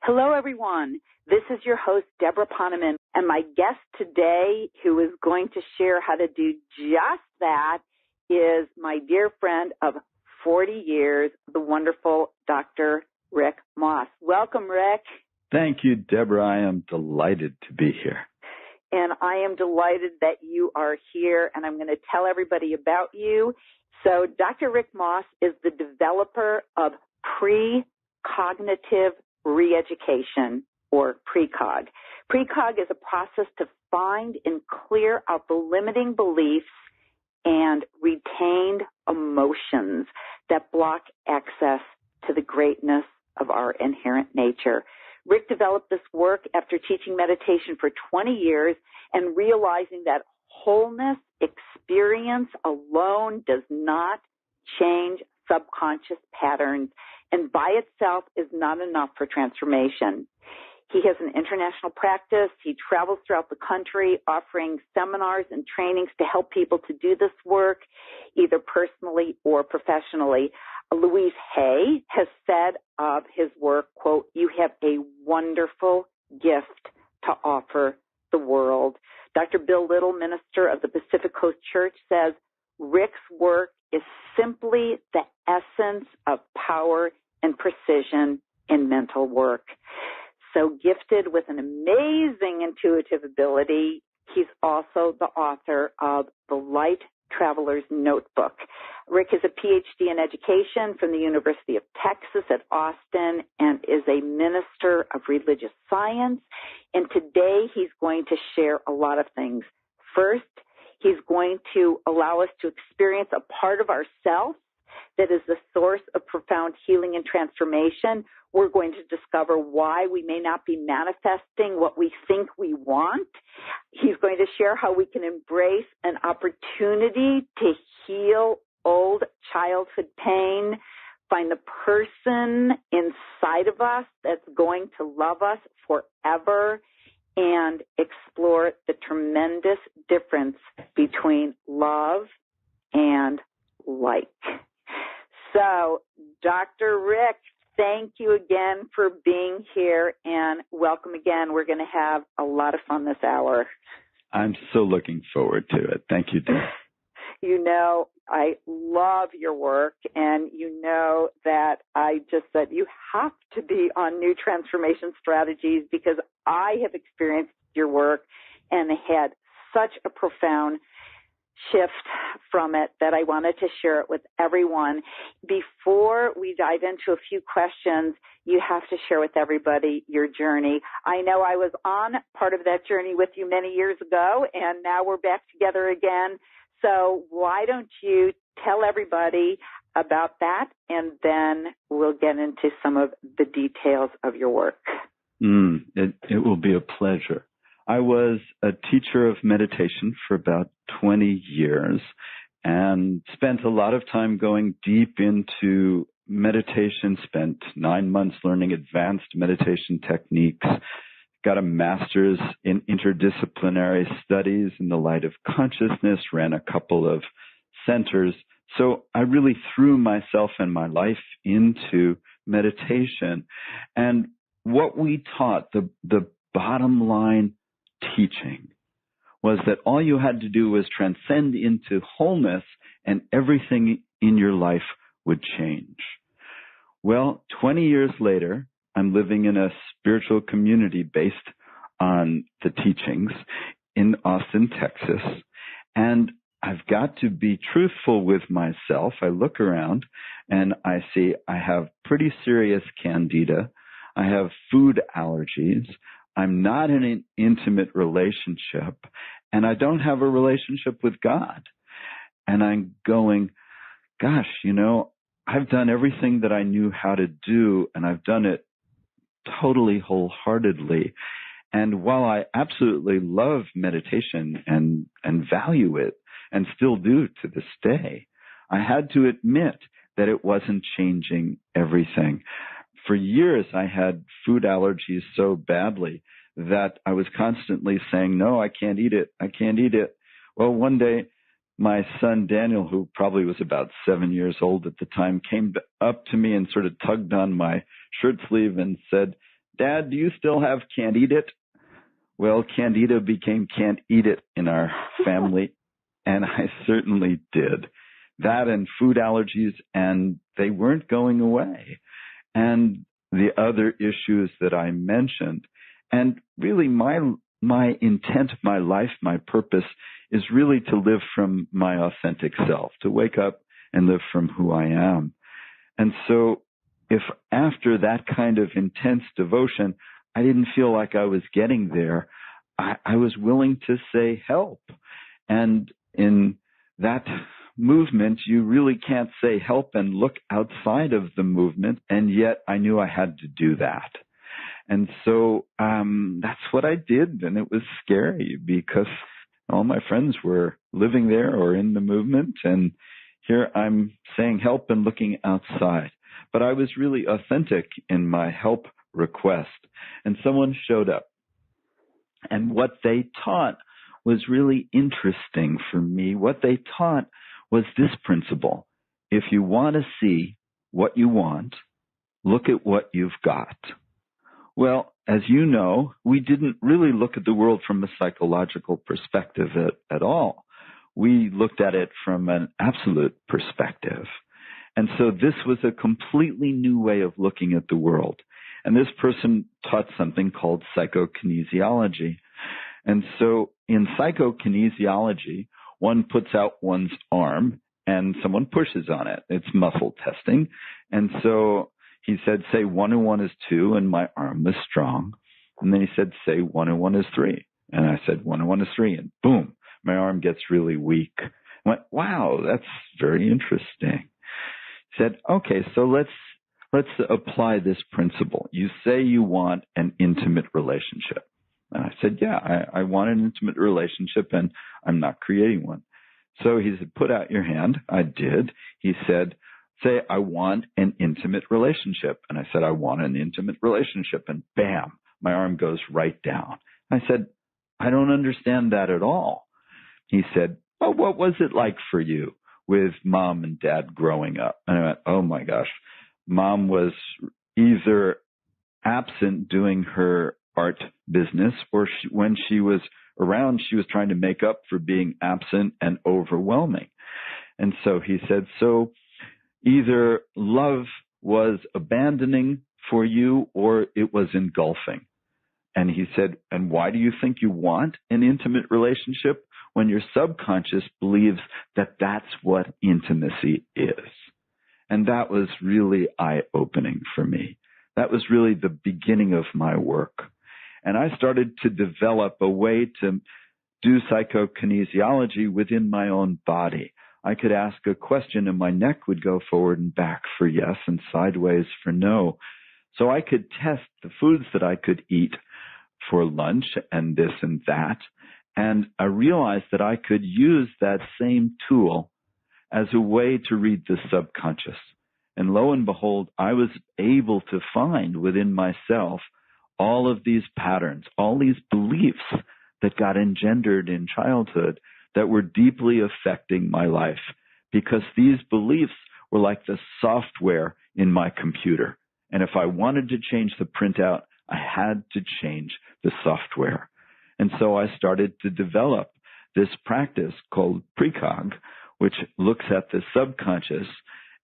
Hello, everyone. This is your host, Debra Poneman, and my guest today, who is going to share how to do just that, is my dear friend of 40 years, the wonderful Dr. Rick Moss. Welcome, Rick. Thank you, Debra. I am delighted to be here. And I am delighted that you are here, and I'm going to tell everybody about you. So Dr. Rick Moss is the developer of Pre-Cognitive Re-Education, or Pre-Cog. Pre-Cog is a process to find and clear out the limiting beliefs and retained emotions that block access to the greatness of our inherent nature. Rick developed this work after teaching meditation for 20 years and realizing that wholeness experience alone does not change subconscious patterns, and by itself is not enough for transformation. He has an international practice. He travels throughout the country offering seminars and trainings to help people to do this work, either personally or professionally. Louise Hay has said of his work, quote, "You have a wonderful gift to offer the world." Dr. Bill Little, minister of the Pacific Coast Church, says, Rick's work is simply the essence of power and precision in mental work. So gifted with an amazing intuitive ability, he's also the author of The Light Traveler's Notebook. Rick is a PhD in education from the University of Texas at Austin and is a minister of religious science. And today he's going to share a lot of things. First, he's going to allow us to experience a part of ourselves that is the source of profound healing and transformation. We're going to discover why we may not be manifesting what we think we want. He's going to share how we can embrace an opportunity to heal old childhood pain, find the person inside of us that's going to love us forever, and explore the tremendous difference between love and like. So, Dr. Rick, thank you again for being here, and welcome again. We're going to have a lot of fun this hour. I'm so looking forward to it. Thank you, Deb. You know, I love your work, and you know that I just said you have to be on New Transformation Strategies because I have experienced your work and had such a profound shift from it that I wanted to share it with everyone. Before we dive into a few questions, you have to share with everybody your journey. I know I was on part of that journey with you many years ago, and now we're back together again. So why don't you tell everybody about that, and then we'll get into some of the details of your work. It will be a pleasure. I was a teacher of meditation for about 20 years and spent a lot of time going deep into meditation, spent 9 months learning advanced meditation techniques, got a master's in interdisciplinary studies in the light of consciousness, ran a couple of centers. So I really threw myself and my life into meditation. And what we taught, the bottom line teaching, was that all you had to do was transcend into wholeness and everything in your life would change. Well, 20 years later, I'm living in a spiritual community based on the teachings in Austin, Texas, and I've got to be truthful with myself. I look around and I see I have pretty serious candida. I have food allergies. I'm not in an intimate relationship, and I don't have a relationship with God. And I'm going, gosh, I've done everything that I knew how to do, and I've done it totally wholeheartedly. And while I absolutely love meditation and value it, and still do to this day, I had to admit that it wasn't changing everything. For years, I had food allergies so badly that I was constantly saying, no, I can't eat it. I can't eat it. Well, one day, my son Daniel, who probably was about 7 years old at the time, came up to me and sort of tugged on my shirt sleeve and said, Dad, do you still have can't eat it? Well, Candida became can't eat it in our family, and I certainly did. That and food allergies, and they weren't going away. And the other issues that I mentioned. And really my intent, my life, my purpose is really to live from my authentic self, to wake up and live from who I am. And so if after that kind of intense devotion, I didn't feel like I was getting there, I was willing to say help. And in that movement, you really can't say help and look outside of the movement. And yet I knew I had to do that. And so that's what I did. And it was scary because all my friends were living there or in the movement. And here I'm saying help and looking outside. But I was really authentic in my help request. And someone showed up. And what they taught was really interesting for me. What they taught was this principle. If you want to see what you want, look at what you've got. Well, as you know, we didn't really look at the world from a psychological perspective at all. We looked at it from an absolute perspective. And so this was a completely new way of looking at the world. And this person taught something called psychokinesiology. And so in psychokinesiology, one puts out one's arm and someone pushes on it. It's muscle testing. And so he said, say 1 and 1 is 2, and my arm was strong. And then he said, say 1 and 1 is 3. And I said, 1 and 1 is 3, and boom, my arm gets really weak. I went, wow, that's very interesting. He said, okay, so let's apply this principle. You say you want an intimate relationship. And I said, yeah, I want an intimate relationship, and I'm not creating one. So he said, put out your hand. I did. He said, say, I want an intimate relationship. And I said, I want an intimate relationship. And bam, my arm goes right down. I said, I don't understand that at all. He said, oh, what was it like for you with mom and dad growing up? And I went, oh my gosh, mom was either absent doing her art business, or when she was around, she was trying to make up for being absent and overwhelming. And so he said, so either love was abandoning for you or it was engulfing. And he said, and why do you think you want an intimate relationship when your subconscious believes that that's what intimacy is? And that was really eye-opening for me. That was really the beginning of my work. And I started to develop a way to do psychokinesiology within my own body. I could ask a question and my neck would go forward and back for yes and sideways for no. So I could test the foods that I could eat for lunch and this and that. And I realized that I could use that same tool as a way to read the subconscious. And lo and behold, I was able to find within myself all of these patterns, all these beliefs that got engendered in childhood that were deeply affecting my life, because these beliefs were like the software in my computer. And if I wanted to change the printout, I had to change the software. And so I started to develop this practice called Pre-Cog, which looks at the subconscious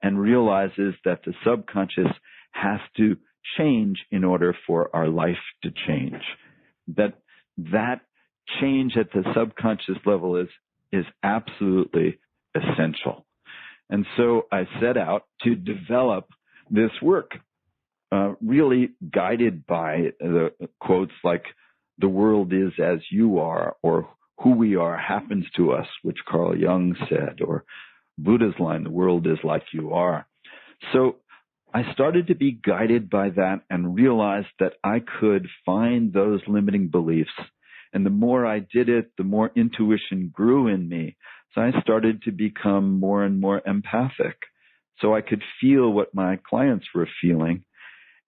and realizes that the subconscious has to change in order for our life to change. That change at the subconscious level is absolutely essential. And so I set out to develop this work, really guided by the quotes like, the world is as you are, or who we are happens to us, which Carl Jung said, or Buddha's line, the world is like you are. So I started to be guided by that and realized that I could find those limiting beliefs. And the more I did it, the more intuition grew in me. So I started to become more and more empathic. So I could feel what my clients were feeling,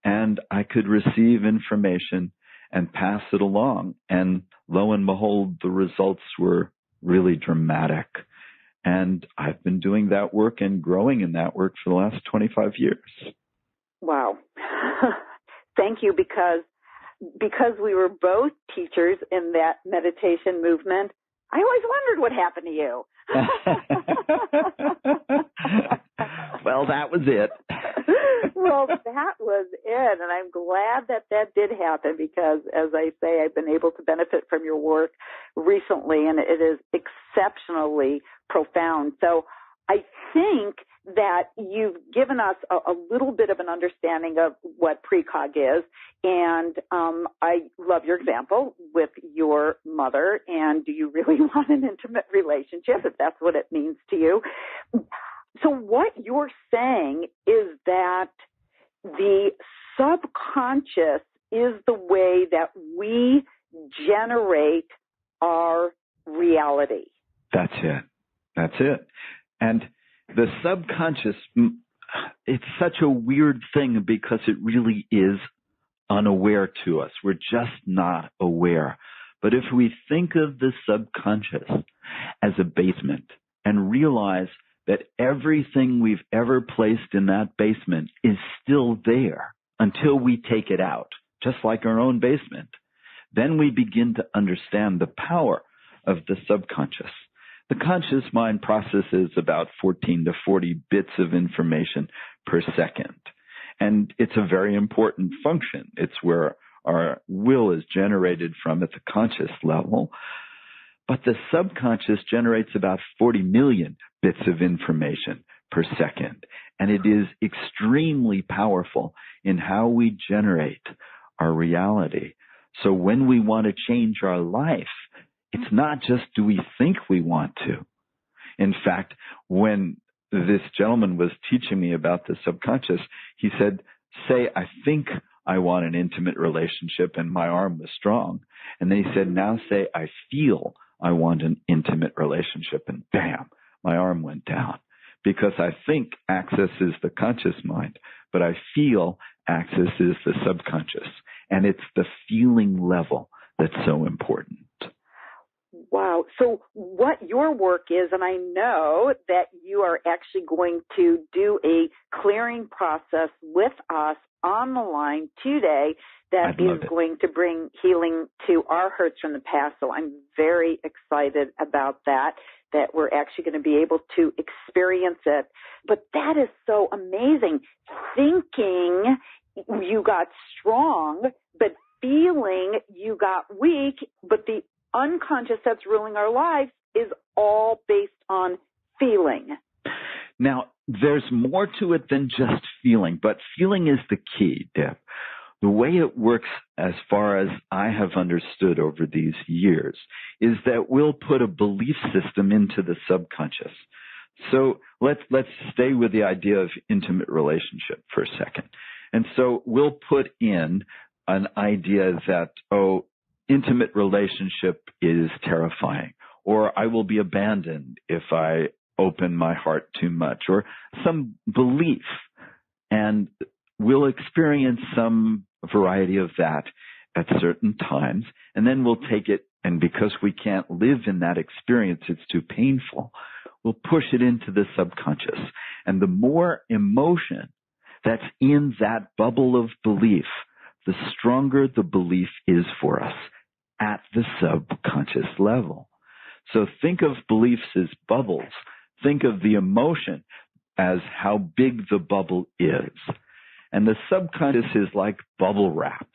and I could receive information and pass it along. And lo and behold, the results were really dramatic. And I've been doing that work and growing in that work for the last 25 years. Wow. Thank you, because because we were both teachers in that meditation movement, I always wondered what happened to you. Well, that was it. Well, that was it. And I'm glad that did happen because, as I say, I've been able to benefit from your work recently, and it is exceptionally profound. So I think that you've given us a little bit of an understanding of what Pre-Cog is. And I love your example with your mother. And do you really want an intimate relationship, if that's what it means to you? So what you're saying is that the subconscious is the way that we generate our reality. That's it. That's it. And the subconscious, it's such a weird thing because it really is unaware to us. We're just not aware. But if we think of the subconscious as a basement and realize that everything we've ever placed in that basement is still there until we take it out, just like our own basement, then we begin to understand the power of the subconscious. The conscious mind processes about 14 to 40 bits of information per second. And it's a very important function. It's where our will is generated from at the conscious level. But the subconscious generates about 40 million bits of information per second. And it is extremely powerful in how we generate our reality. So when we want to change our life, it's not just do we think we want to. In fact, when this gentleman was teaching me about the subconscious, he said, say, I think I want an intimate relationship, and my arm was strong. And then he said, now say, I feel I want an intimate relationship, and bam, my arm went down. Because I think accesses the conscious mind, but I feel accesses the subconscious. And it's the feeling level that's so important. Wow. So what your work is, and I know that you are actually going to do a clearing process with us on the line today that is going to bring healing to our hurts from the past. So I'm very excited about that we're actually going to be able to experience it. But that is so amazing. Thinking you got strong, but feeling you got weak, but the unconscious that's ruling our lives is all based on feeling. Now, there's more to it than just feeling, but feeling is the key, Deb. The way it works, as far as I have understood over these years, is that we'll put a belief system into the subconscious. So let's stay with the idea of intimate relationship for a second. And so we'll put in an idea that, intimate relationship is terrifying, or I will be abandoned if I open my heart too much, or some belief. And we'll experience some variety of that at certain times, and then we'll take it, and because we can't live in that experience, it's too painful, we'll push it into the subconscious. And the more emotion that's in that bubble of belief, the stronger the belief is for us at the subconscious level. So think of beliefs as bubbles. Think of the emotion as how big the bubble is. And the subconscious is like bubble wrap.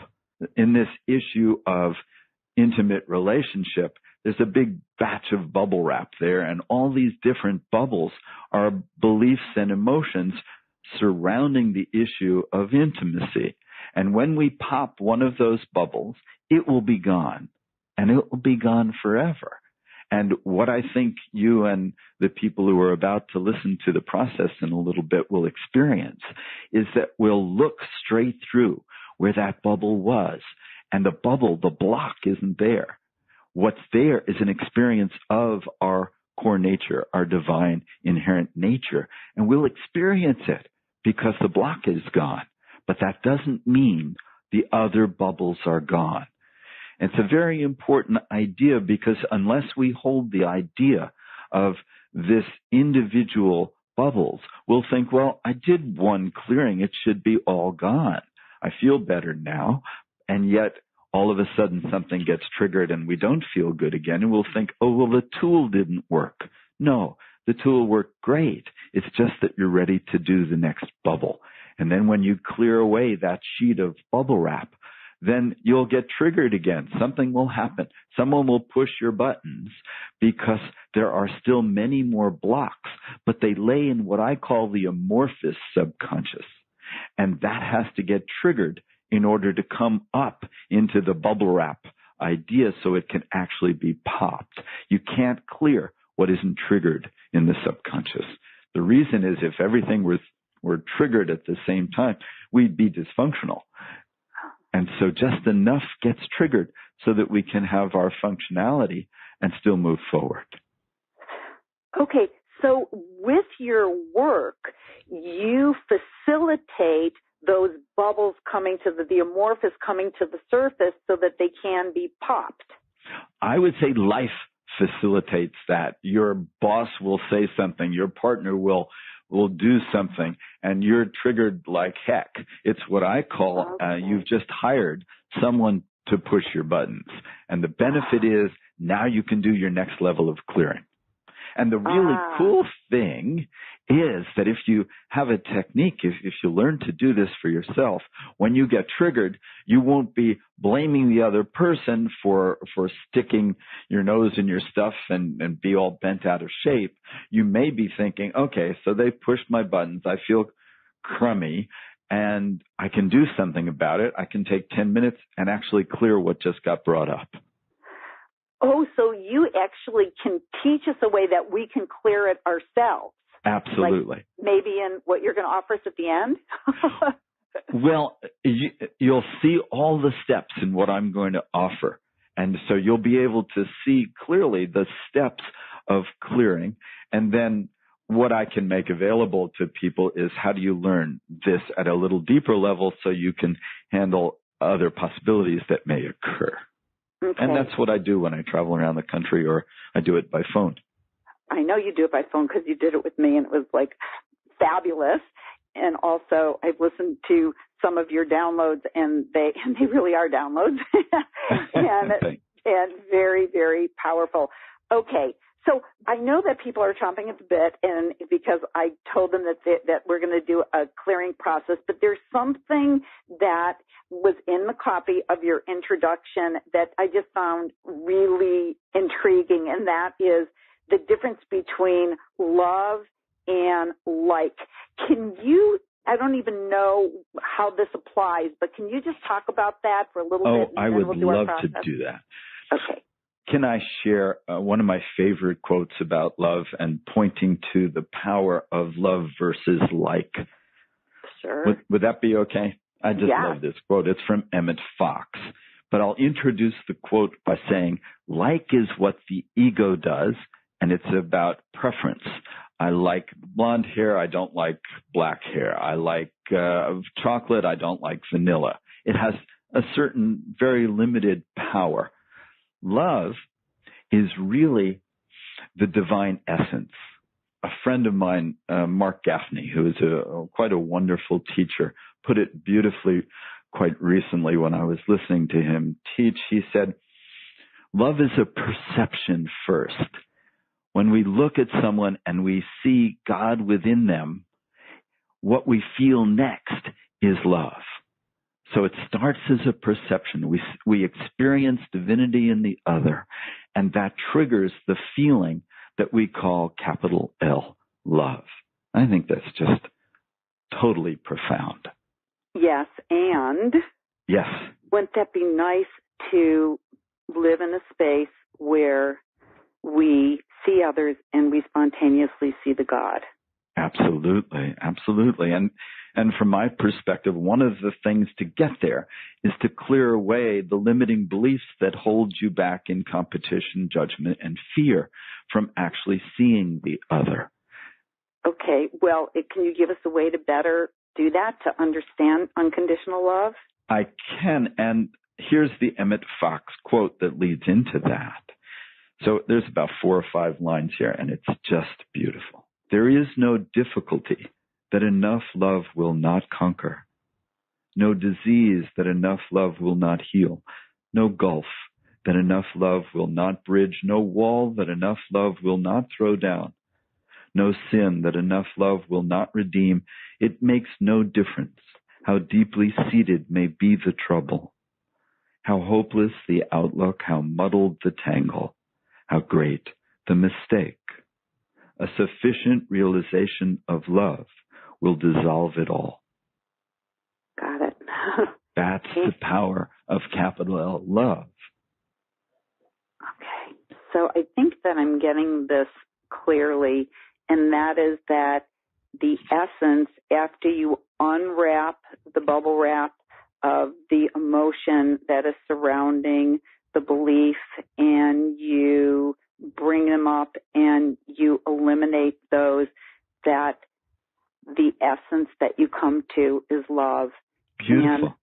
In this issue of intimate relationship, there's a big batch of bubble wrap there, and all these different bubbles are beliefs and emotions surrounding the issue of intimacy. And when we pop one of those bubbles, it will be gone, and it will be gone forever. And what I think you and the people who are about to listen to the process in a little bit will experience is that we'll look straight through where that bubble was, and the bubble, the block, isn't there. What's there is an experience of our core nature, our divine inherent nature, and we'll experience it because the block is gone. But that doesn't mean the other bubbles are gone. It's a very important idea because unless we hold the idea of this individual bubbles, we'll think, well, I did one clearing. It should be all gone. I feel better now. And yet all of a sudden something gets triggered and we don't feel good again, and we'll think, oh, well, the tool didn't work. No, the tool worked great. It's just that you're ready to do the next bubble. And then when you clear away that sheet of bubble wrap, then you'll get triggered again. Something will happen. Someone will push your buttons because there are still many more blocks, but they lay in what I call the amorphous subconscious. And that has to get triggered in order to come up into the bubble wrap idea so it can actually be popped. You can't clear what isn't triggered in the subconscious. The reason is if everything were triggered at the same time, we'd be dysfunctional. And so just enough gets triggered so that we can have our functionality and still move forward. Okay, so with your work, you facilitate those bubbles coming to the amorphous coming to the surface so that they can be popped. I would say life facilitates that. Your boss will say something, your partner will do something, and you're triggered like heck. It's what I call you've just hired someone to push your buttons. And the benefit is now you can do your next level of clearing. And the really cool thing is that if you have a technique, if you learn to do this for yourself, when you get triggered, you won't be blaming the other person for sticking your nose in your stuff and be all bent out of shape. You may be thinking, okay, so they pushed my buttons. I feel crummy and I can do something about it. I can take 10 minutes and actually clear what just got brought up. Oh, so you actually can teach us a way that we can clear it ourselves. Absolutely. Like maybe in what you're going to offer us at the end? Well, you'll see all the steps in what I'm going to offer. And so you'll be able to see clearly the steps of clearing. And then what I can make available to people is how do you learn this at a little deeper level so you can handle other possibilities that may occur. Okay. And that's what I do when I travel around the country, or I do it by phone. I know you do it by phone because you did it with me, and it was like fabulous. And also, I've listened to some of your downloads, and they really are downloads, and very, very powerful. Okay, so I know that people are chomping at the bit, and because I told them that we're going to do a clearing process, but there's something that was in the copy of your introduction that I just found really intriguing, and that is the difference between love and like. Can you, I don't even know how this applies, but can you just talk about that for a little bit? Oh, I would love to do that. Okay. Can I share one of my favorite quotes about love and pointing to the power of love versus like? Sure. Would that be okay? I just love this quote. It's from Emmett Fox. But I'll introduce the quote by saying, like is what the ego does, and it's about preference. I like blonde hair. I don't like black hair. I like chocolate. I don't like vanilla. It has a certain very limited power. Love is really the divine essence. A friend of mine, Mark Gaffney, who is quite a wonderful teacher, put it beautifully quite recently when I was listening to him teach. He said, love is a perception first. When we look at someone and we see God within them, what we feel next is love. So it starts as a perception. We experience divinity in the other, and that triggers the feeling that we call capital L, love. I think that's just totally profound. Yes, and yes, wouldn't that be nice to live in a space where we see others and we spontaneously see the God? Absolutely, absolutely. And from my perspective, one of the things to get there is to clear away the limiting beliefs that hold you back in competition, judgment, and fear from actually seeing the other. Okay, well, can you give us a way to better do that, to understand unconditional love? I can, and here's the Emmett Fox quote that leads into that. So there's about 4 or 5 lines here, and it's just beautiful. There is no difficulty that enough love will not conquer, no disease that enough love will not heal, no gulf that enough love will not bridge, no wall that enough love will not throw down, no sin that enough love will not redeem. It makes no difference how deeply seated may be the trouble, how hopeless the outlook, how muddled the tangle, how great the mistake. A sufficient realization of love will dissolve it all. Got it. That's the power of capital L, love. Okay. So I think that I'm getting this clearly, and that is that the essence, after you unwrap the bubble wrap of the emotion that is surrounding the belief, and you bring them up and you eliminate those, that the essence that you come to is love. Beautiful.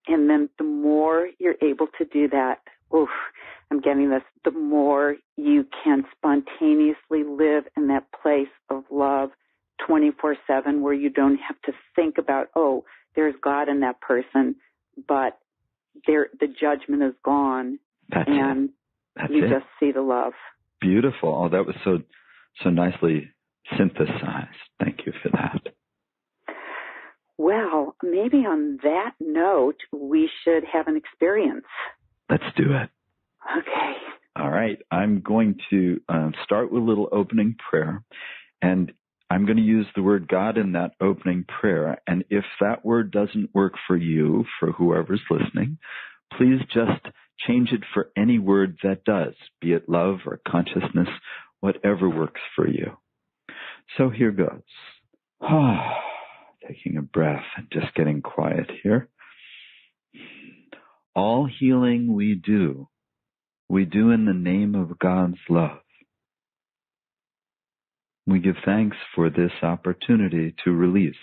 And then the more you're able to do that, I'm getting this, the more you can spontaneously live in that place of love 24/7, where you don't have to think about, oh, there's God in that person, but the judgment is gone. That's you it. just see the love. Beautiful. Oh, that was so nicely synthesized. Thank you for that. Well, maybe on that note, we should have an experience. Let's do it. Okay. All right. I'm going to start with a little opening prayer, and I'm going to use the word God in that opening prayer. And if that word doesn't work for you, for whoever's listening, please just change it for any word that does, be it love or consciousness, whatever works for you. So here goes. Taking a breath and just getting quiet here. All healing we do in the name of God's love. We give thanks for this opportunity to release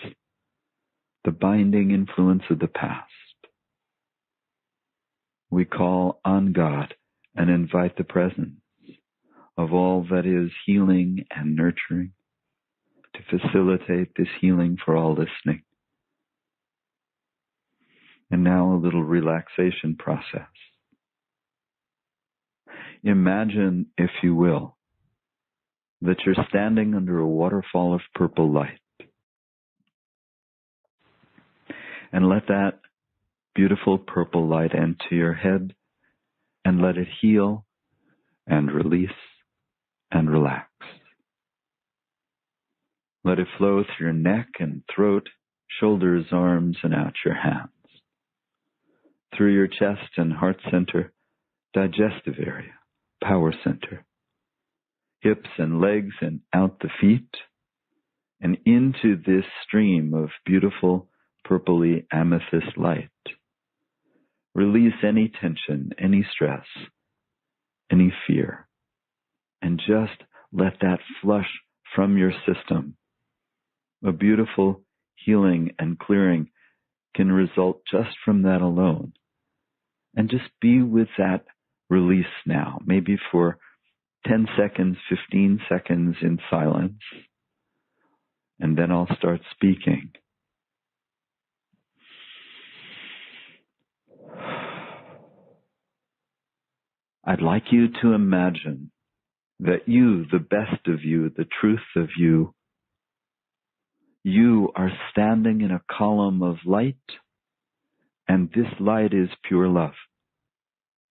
the binding influence of the past. We call on God and invite the presence of all that is healing and nurturing to facilitate this healing for all listening. And now a little relaxation process. Imagine, if you will, that you're standing under a waterfall of purple light. And let that beautiful purple light enter your head and let it heal and release and relax. Let it flow through your neck and throat, shoulders, arms, and out your hands. Through your chest and heart center, digestive area, power center, hips and legs, and out the feet, and into this stream of beautiful purpley amethyst light. Release any tension, any stress, any fear, and just let that flush from your system. A beautiful healing and clearing can result just from that alone. And just be with that release now, maybe for 10 seconds, 15 seconds in silence. And then I'll start speaking. I'd like you to imagine that you, the best of you, the truth of you, you are standing in a column of light, and this light is pure love,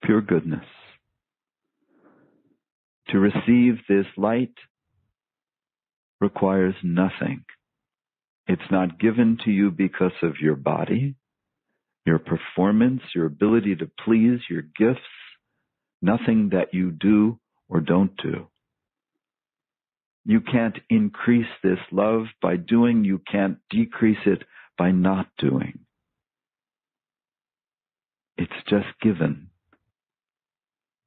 pure goodness. To receive this light requires nothing. It's not given to you because of your body, your performance, your ability to please, your gifts, nothing that you do or don't do. You can't increase this love by doing. You can't decrease it by not doing. It's just given.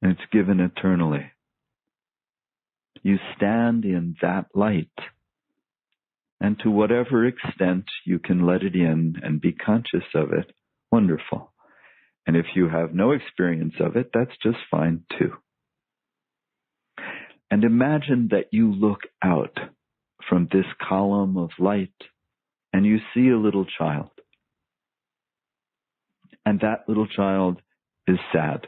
And it's given eternally. You stand in that light. And to whatever extent you can let it in and be conscious of it, wonderful. And if you have no experience of it, that's just fine too. And imagine that you look out from this column of light and you see a little child. And that little child is sad.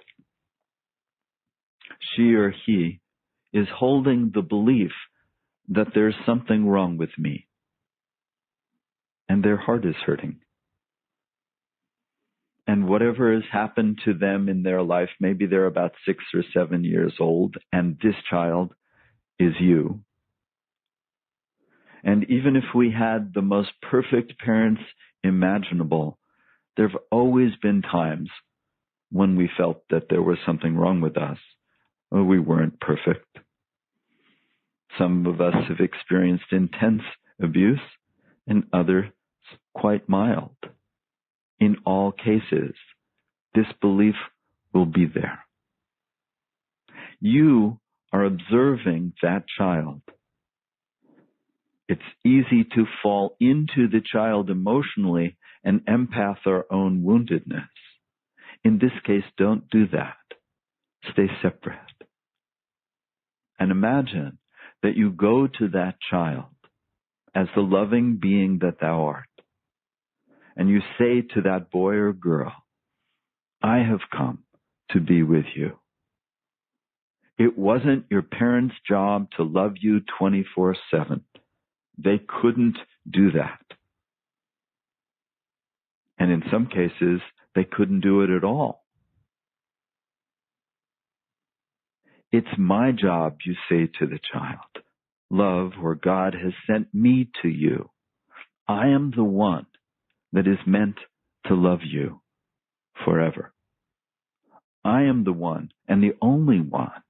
she or he is holding the belief that there's something wrong with me, and their heart is hurting. And whatever has happened to them in their life, maybe they're about 6 or 7 years old, and this child is you. And even if we had the most perfect parents imaginable, there have always been times when we felt that there was something wrong with us. Well, we weren't perfect. Some of us have experienced intense abuse, and others quite mild. In all cases, this belief will be there. You are observing that child. It's easy to fall into the child emotionally and empath our own woundedness. In this case, don't do that. Stay separate. And imagine that you go to that child as the loving being that thou art. And you say to that boy or girl, I have come to be with you. It wasn't your parents' job to love you 24/7. They couldn't do that. And in some cases, they couldn't do it at all. It's my job, you say to the child. Love, or God, has sent me to you. I am the one that is meant to love you forever. I am the one and the only one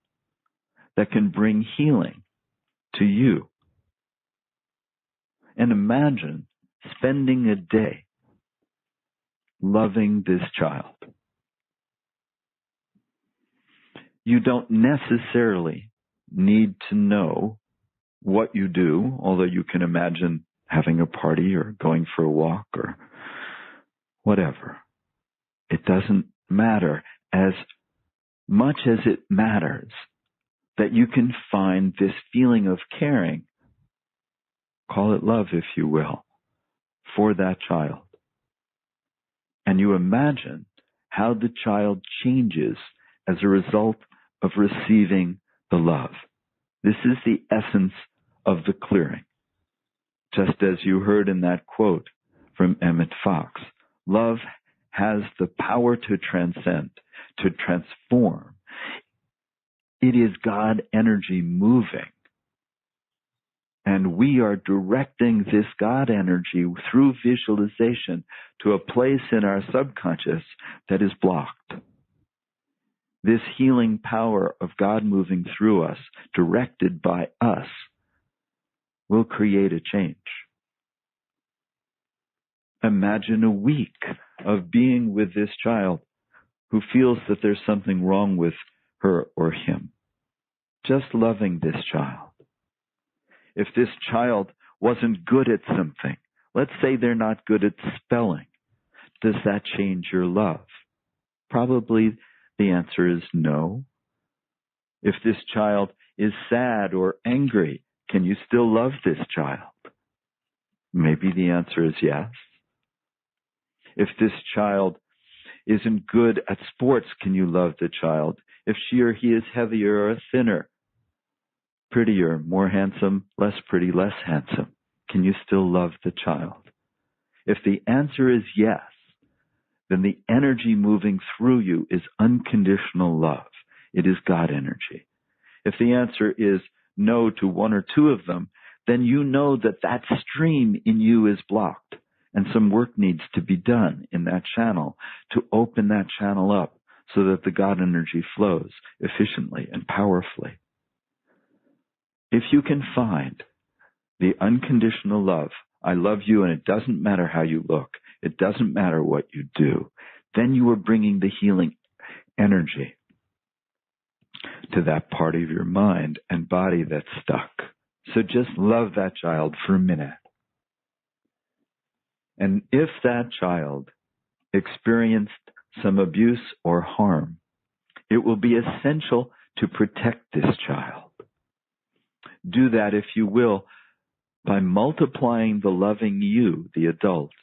that can bring healing to you. And imagine spending a day loving this child. You don't necessarily need to know what you do, although you can imagine having a party or going for a walk or whatever. It doesn't matter as much as it matters that you can find this feeling of caring, call it love if you will, for that child. And you imagine how the child changes as a result of receiving the love. This is the essence of the clearing. Just as you heard in that quote from Emmett Fox, love has the power to transcend, to transform. It is God energy moving. And we are directing this God energy through visualization to a place in our subconscious that is blocked. This healing power of God moving through us, directed by us, will create a change. Imagine a week of being with this child who feels that there's something wrong with her or him. Just loving this child. If this child wasn't good at something, let's say they're not good at spelling, does that change your love? Probably the answer is no. If this child is sad or angry, can you still love this child? Maybe the answer is yes. If this child isn't good at sports, can you love the child? If she or he is heavier or thinner, prettier, more handsome, less pretty, less handsome, can you still love the child? If the answer is yes, then the energy moving through you is unconditional love. It is God energy. If the answer is no to one or two of them, then you know that that stream in you is blocked, and some work needs to be done in that channel to open that channel up so that the God energy flows efficiently and powerfully. If you can find the unconditional love, I love you and it doesn't matter how you look, it doesn't matter what you do, then you are bringing the healing energy to that part of your mind and body that's stuck. So just love that child for a minute. And if that child experienced some abuse or harm, it will be essential to protect this child. Do that, if you will, by multiplying the loving you, the adults,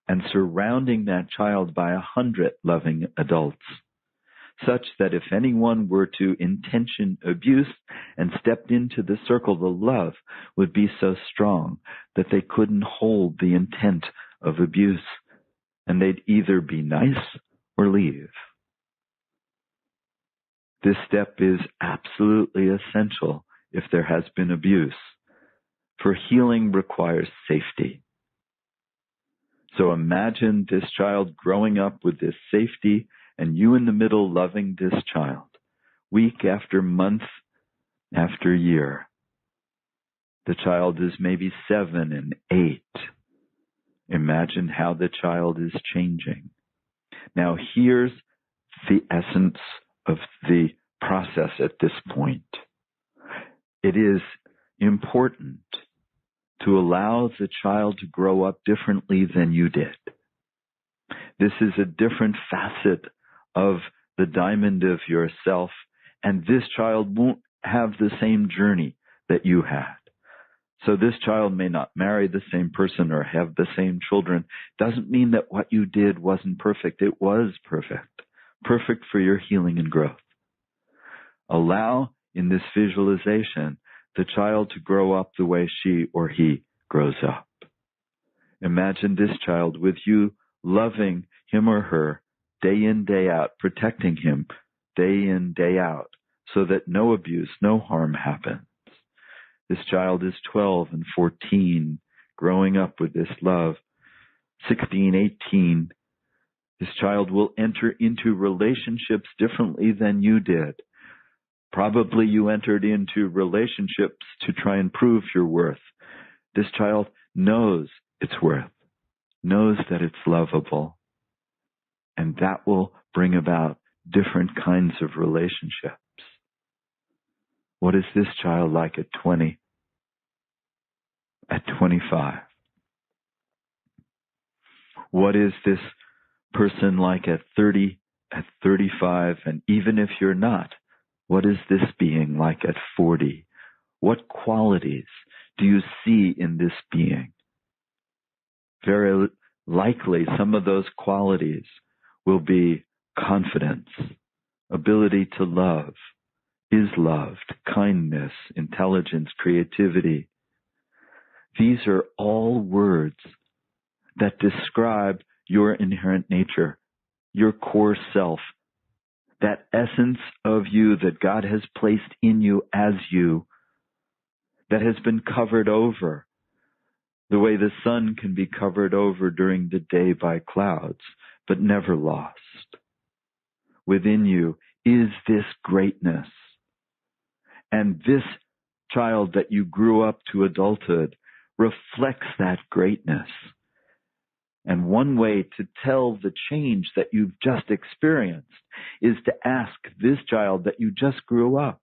and surrounding that child by 100 loving adults, such that if anyone were to intention abuse and stepped into the circle, the love would be so strong that they couldn't hold the intent of abuse, and they'd either be nice or leave. This step is absolutely essential if there has been abuse, for healing requires safety. So imagine this child growing up with this safety and you in the middle loving this child, week after month after year. The child is maybe 7 and 8. Imagine how the child is changing. Now here's the essence of the process at this point. It is important to allow the child to grow up differently than you did. This is a different facet of the diamond of yourself, and this child won't have the same journey that you had. So this child may not marry the same person or have the same children. Doesn't mean that what you did wasn't perfect. It was perfect. Perfect for your healing and growth. Allow, in this visualization, the child to grow up the way she or he grows up. Imagine this child with you loving him or her day in, day out, protecting him day in, day out, so that no abuse, no harm happens. This child is 12 and 14, growing up with this love. 16, 18, this child will enter into relationships differently than you did. Probably you entered into relationships to try and prove your worth. This child knows its worth, knows that it's lovable, and that will bring about different kinds of relationships. What is this child like at 20, at 25? What is this person like at 30, at 35, and even if you're not, what is this being like at 40? What qualities do you see in this being? Very likely some of those qualities will be confidence, ability to love, is loved, kindness, intelligence, creativity. These are all words that describe your inherent nature, your core self, that essence of you that God has placed in you as you, that has been covered over, the way the sun can be covered over during the day by clouds, but never lost. Within you is this greatness. And this child that you grew up to adulthood reflects that greatness. And one way to tell the change that you've just experienced is to ask this child that you just grew up,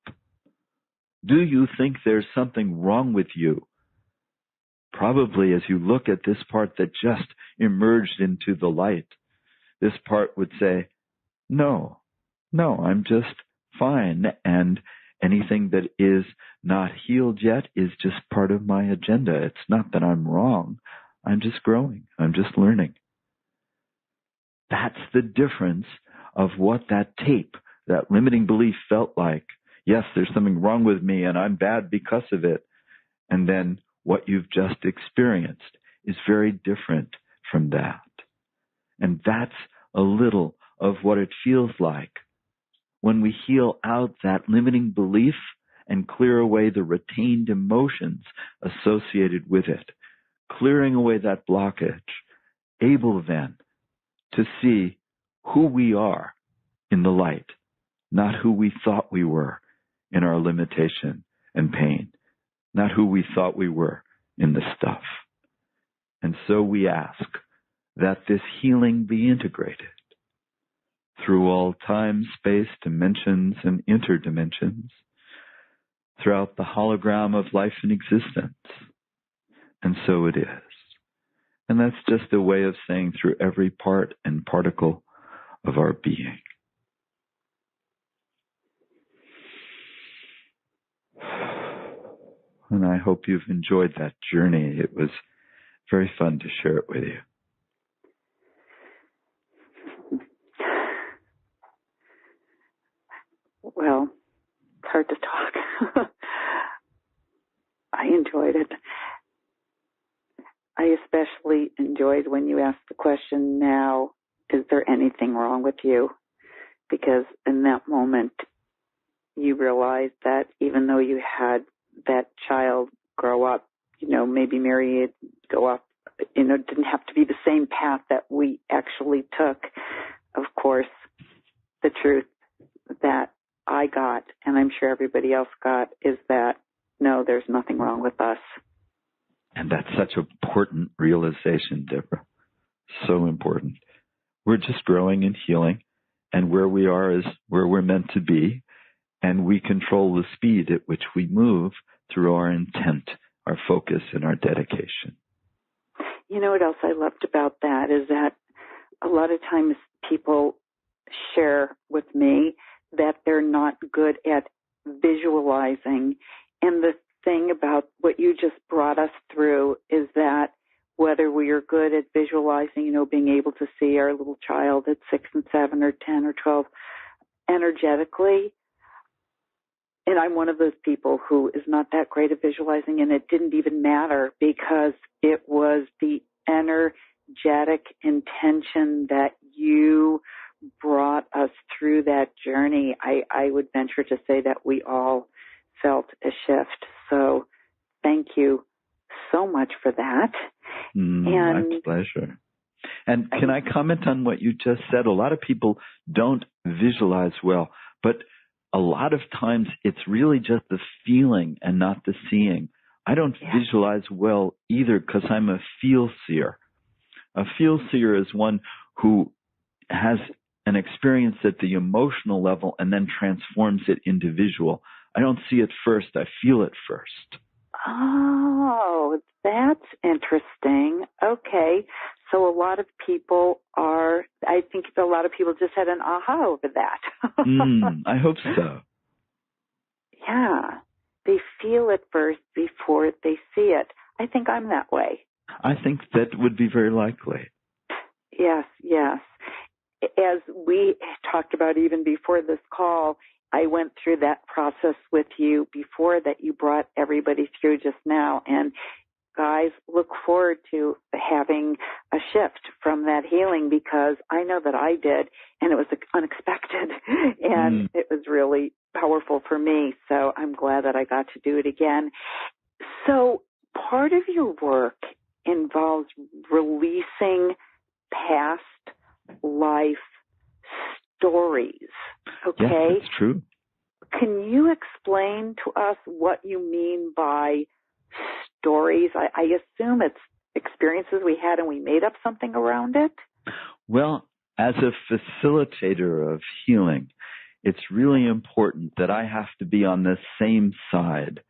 do you think there's something wrong with you? Probably as you look at this part that just emerged into the light, this part would say, no, I'm just fine. And anything that is not healed yet is just part of my agenda. It's not that I'm wrong. I'm just growing. I'm just learning. That's the difference of what that tape, that limiting belief felt like. Yes, there's something wrong with me and I'm bad because of it. And then what you've just experienced is very different from that. And that's a little of what it feels like when we heal out that limiting belief and clear away the retained emotions associated with it, clearing away that blockage, able then to see who we are in the light, not who we thought we were in our limitation and pain, not who we thought we were in the stuff. And so we ask that this healing be integrated through all time, space, dimensions, and interdimensions, throughout the hologram of life and existence. And so it is. And that's just a way of saying through every part and particle of our being. And I hope you've enjoyed that journey. It was very fun to share it with you. well, it's hard to talk. I enjoyed it. I especially enjoyed when you asked the question, now, is there anything wrong with you? Because in that moment, you realized that even though you had that child grow up, maybe marry it, go up, it didn't have to be the same path that we actually took. Of course, the truth that I got, and I'm sure everybody else got, is that, no, there's nothing wrong with us. And that's such an important realization, Debra. So important. We're just growing and healing, and where we are is where we're meant to be, and we control the speed at which we move through our intent, our focus, and our dedication. You know what else I loved about that is that a lot of times people share with me that they're not good at visualizing. And the thing about what you just brought us through is that whether we are good at visualizing, being able to see our little child at 6 and 7 or 10 or 12 energetically, and I'm one of those people who is not that great at visualizing, and it didn't even matter because it was the energetic intention that you brought us through that journey. I would venture to say that we all felt a shift. So thank you so much for that. My pleasure. And can I comment on what you just said? A lot of people don't visualize well, but a lot of times it's really just the feeling and not the seeing. I don't visualize well either because I'm a feel-seer. A feel-seer is one who has an experience at the emotional level and then transforms it into visual. I don't see it first. I feel it first. Oh, that's interesting. Okay. So a lot of people I think a lot of people just had an aha over that. I hope so. Yeah. They feel it first before they see it. I think I'm that way. I think that would be very likely. Yes, yes. As we talked about even before this call, I went through that process with you before that you brought everybody through just now. And guys, look forward to having a shift from that healing because I know that I did, and it was unexpected, and it was really powerful for me. So I'm glad that I got to do it again. So part of your work involves releasing past life stories, okay? Yes, that's true. Can you explain to us what you mean by stories? I assume it's experiences we had and we made up something around it? Well, as a facilitator of healing, it's really important that I have to be on the same side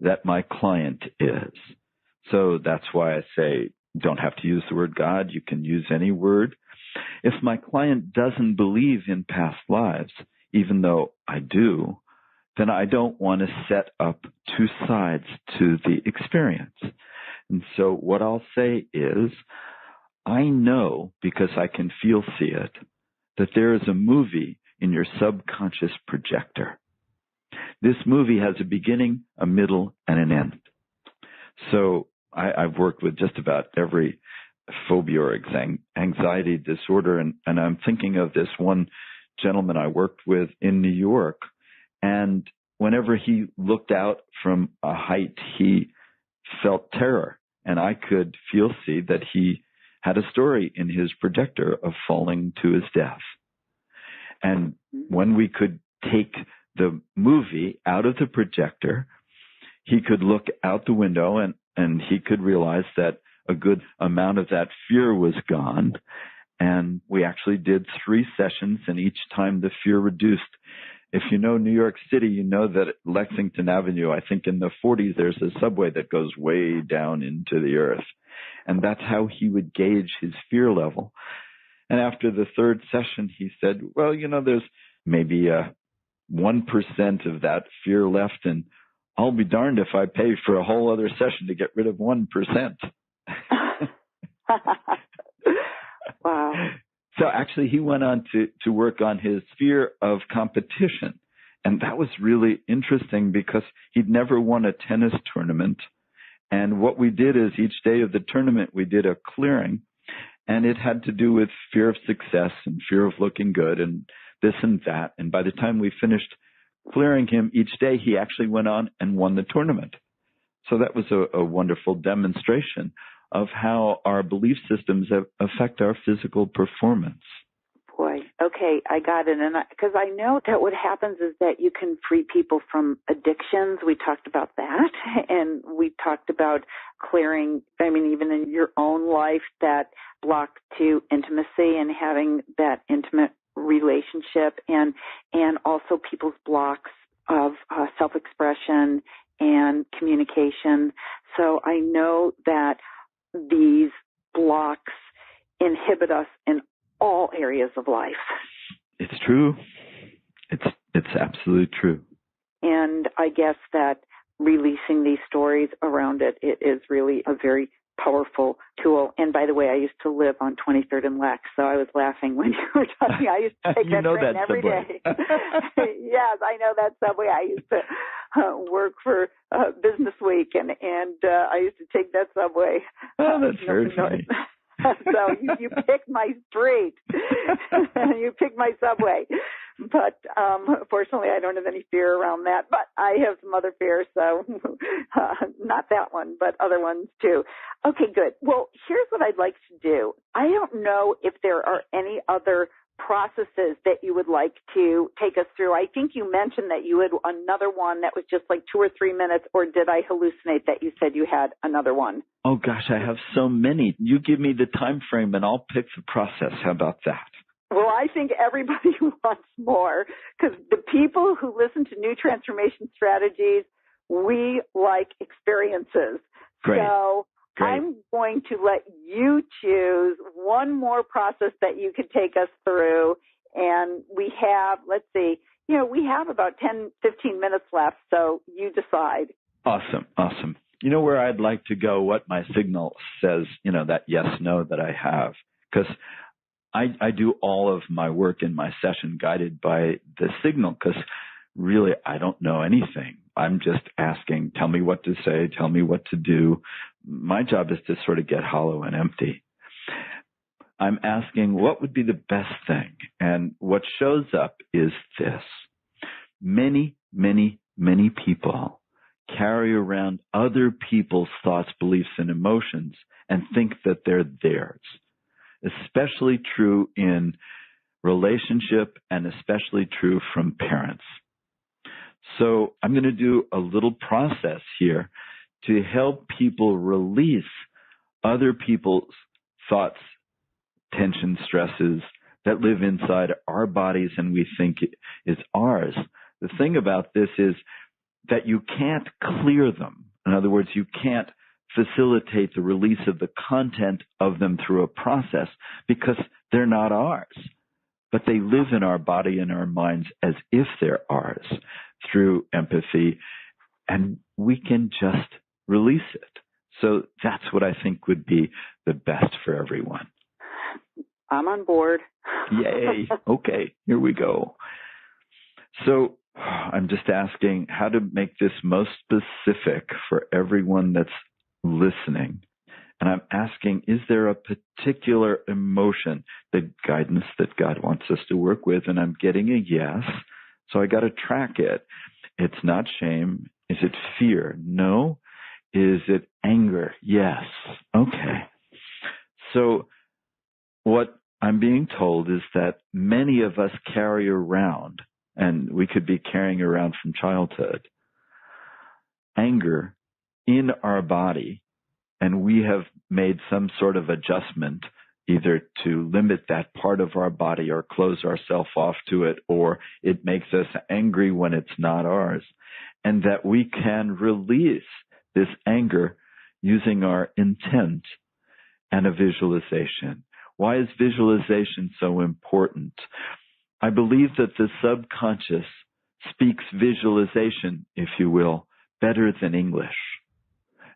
that my client is. So that's why I say don't have to use the word God. You can use any word. If my client doesn't believe in past lives, even though I do, then I don't want to set up two sides to the experience. And so what I'll say is, I know, because I can see it, that there is a movie in your subconscious projector. This movie has a beginning, a middle, and an end. So I've worked with just about every phobia or anxiety disorder, and I'm thinking of this one gentleman I worked with in New York, and whenever he looked out from a height, he felt terror, and I could see that he had a story in his projector of falling to his death. And when we could take the movie out of the projector, he could look out the window and he could realize that a good amount of that fear was gone. And we actually did 3 sessions, and each time the fear reduced. If you know New York City, you know that at Lexington Avenue, I think in the 40s, there's a subway that goes way down into the earth. And that's how he would gauge his fear level. And after the 3rd session, he said, well, there's maybe 1% of that fear left, and I'll be darned if I pay for a whole other session to get rid of 1%. Wow. So actually he went on to work on his fear of competition. And that was really interesting because he'd never won a tennis tournament. And what we did is each day of the tournament, we did a clearing. And it had to do with fear of success and fear of looking good and this and that. And by the time we finished clearing him each day, he actually went on and won the tournament. So that was a wonderful demonstration of how our belief systems affect our physical performance. Boy, okay, I got it. And because I know that what happens is that you can free people from addictions. We talked about that. And we talked about clearing, even in your own life, that block to intimacy and having that intimate relationship, and also people's blocks of self-expression and communication. So I know that these blocks inhibit us in all areas of life. It's true. It's absolutely true. And I guess that releasing these stories around it is really a very powerful tool. And by the way, I used to live on 23rd and Lex, so I was laughing when you were talking. I used to take that train every day. Yes, I know that subway. I used to work for Business Week, and I used to take that subway. Oh, that's very funny. So you picked my street. You picked my subway. But fortunately, I don't have any fear around that. But I have some other fears, so not that one, but other ones too. Okay, good. Well, here's what I'd like to do. I don't know if there are any other processes that you would like to take us through. I think you mentioned that you had another one that was just like 2 or 3 minutes, or did I hallucinate that you said you had another one? Oh, gosh, I have so many. You give me the time frame, and I'll pick the process. How about that? Well, I think everybody wants more, because the people who listen to New Transformation Strategies, we like experiences. Great. So Great. I'm going to let you choose one more process that you could take us through. And we have, let's see, we have about 10, 15 minutes left, so you decide. Awesome. You know where I'd like to go, what my signal says, that yes, no that I have, because I do all of my work in my session guided by the signal, because really I don't know anything. I'm just asking, tell me what to say, tell me what to do. My job is to sort of get hollow and empty. I'm asking what would be the best thing. And what shows up is this. Many, many, many people carry around other people's thoughts, beliefs, and emotions and think that they're theirs. Especially true in relationship and especially true from parents. So I'm going to do a little process here to help people release other people's thoughts, tension, stresses that live inside our bodies and we think is ours. The thing about this is that you can't clear them. In other words, you can't facilitate the release of the content of them through a process because they're not ours. But they live in our body and our minds as if they're ours through empathy, and we can just release it. So that's what I think would be the best for everyone. I'm on board. Yay. Okay, here we go. So I'm just asking how to make this most specific for everyone that's listening. And I'm asking, is there a particular emotion, the guidance that God wants us to work with? And I'm getting a yes. So I got to track it. It's not shame. Is it fear? No. Is it anger? Yes. Okay. So what I'm being told is that many of us carry around, and we could be carrying around from childhood, anger in our body. And we have made some sort of adjustment either to limit that part of our body or close ourselves off to it, or it makes us angry when it's not ours. And that we can release this anger using our intent and a visualization. Why is visualization so important? I believe that the subconscious speaks visualization, if you will, better than English.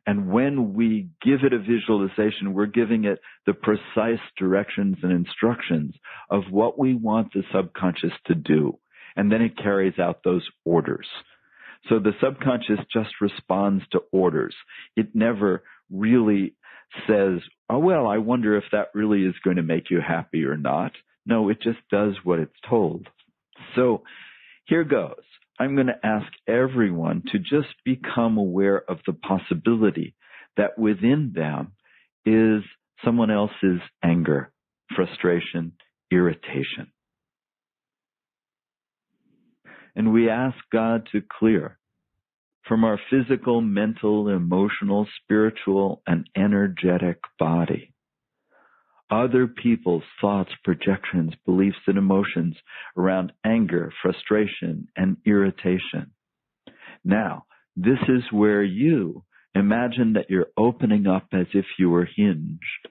And when we give it a visualization, we're giving it the precise directions and instructions of what we want the subconscious to do. and then it carries out those orders. So the subconscious just responds to orders. It never really says, oh, well, I wonder if that really is going to make you happy or not. No, it just does what it's told. So here goes. I'm going to ask everyone to just become aware of the possibility that within them is someone else's anger, frustration, irritation. And we ask God to clear from our physical, mental, emotional, spiritual, and energetic body other people's thoughts, projections, beliefs, and emotions around anger, frustration, and irritation. Now, this is where you imagine that you're opening up as if you were hinged,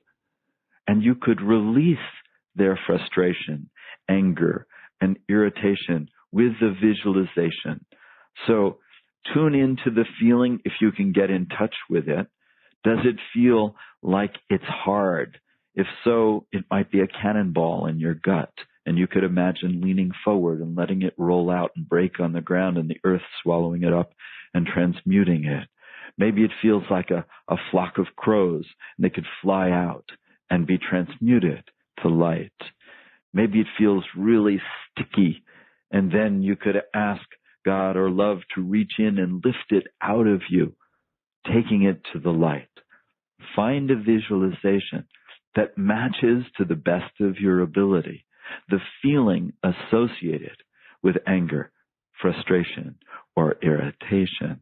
and you could release their frustration, anger, and irritation with the visualization. So tune into the feeling if you can get in touch with it. Does it feel like it's hard? If so, it might be a cannonball in your gut, and you could imagine leaning forward and letting it roll out and break on the ground and the earth swallowing it up and transmuting it. Maybe it feels like a flock of crows, and they could fly out and be transmuted to light. Maybe it feels really sticky, and then you could ask God or love to reach in and lift it out of you, taking it to the light. Find a visualization that matches to the best of your ability the feeling associated with anger, frustration, or irritation.